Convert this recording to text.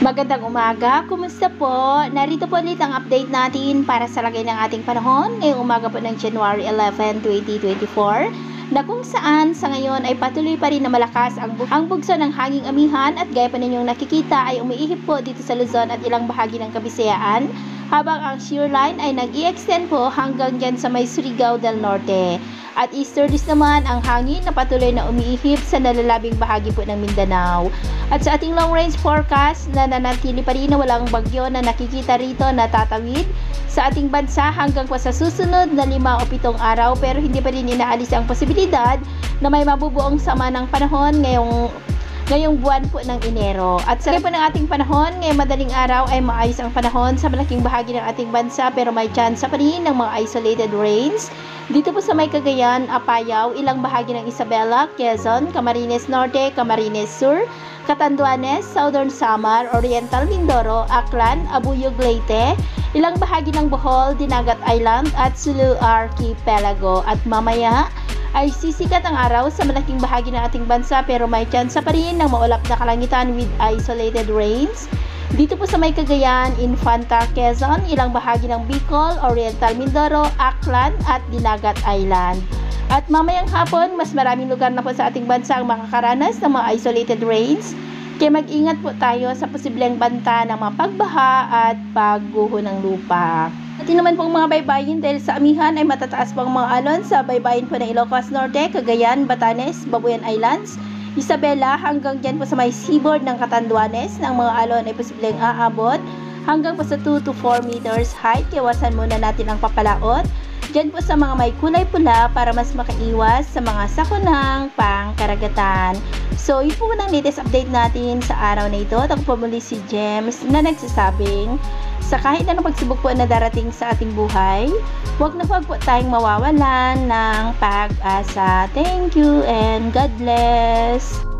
Magandang umaga, kumusta po? Narito po ulit ang update natin para sa lagay ng ating panahon ngayong umaga po ng January 11, 2024 na kung saan sa ngayon ay patuloy pa rin na malakas ang bugso ng hanging amihan at gaya pa ninyong nakikita ay umiihip po dito sa Luzon at ilang bahagi ng Kabisayaan habang ang shear line ay nag-i-extend po hanggang dyan sa may Surigao del Norte. At easterlies naman ang hangin na patuloy na umiihip sa nalalabing bahagi po ng Mindanao. At sa ating long range forecast na nanatili pa rin na walang bagyo na nakikita rito na tatawid sa ating bansa hanggang pa sa susunod na 5 o 7 araw, pero hindi pa rin inaalis ang posibilidad na may mabubuong sama ng panahon ngayong buwan po ng Enero. At sa po ng ating panahon, ngayong madaling araw ay maayos ang panahon sa malaking bahagi ng ating bansa pero may chance pa rin ng mga isolated rains. Dito po sa may Cagayan, Apayao, ilang bahagi ng Isabela, Quezon, Camarines Norte, Camarines Sur, Catanduanes, Southern Samar, Oriental Mindoro, Aklan, Abuyog Leyte, ilang bahagi ng Bohol, Dinagat Island at Sulu Archipelago. At mamaya ay sisikat ang araw sa malaking bahagi ng ating bansa pero may chance pa rin ng maulap na kalangitan with isolated rains. Dito po sa may Cagayan, Infanta, Quezon, ilang bahagi ng Bicol, Oriental Mindoro, Aklan at Dinagat Island. At mamayang hapon, mas maraming lugar na po sa ating bansa ang makakaranas ng mga isolated rains. Kaya mag-ingat po tayo sa posibleng banta ng mga pagbaha at pagguho ng lupa. At yun naman pong mga baybayin dahil sa amihan ay matataas pang mga alon sa baybayin po ng Ilocos Norte, Cagayan, Batanes, Babuyan Islands, Isabela hanggang dyan po sa may seaboard ng Catanduanes ng mga alon ay posibleng aabot hanggang po sa 2 to 4 meters height. Iwasan muna natin ang papalaot dyan po sa mga may kulay pula para mas makaiwas sa mga sakunang pangkaragatan. So, yun po ang latest update natin sa araw na ito. At ako po muli si James na nagsasabing sa kahit anong pagsubok po na darating sa ating buhay, huwag na huwag po tayong mawawalan ng pag-asa. Thank you and God bless!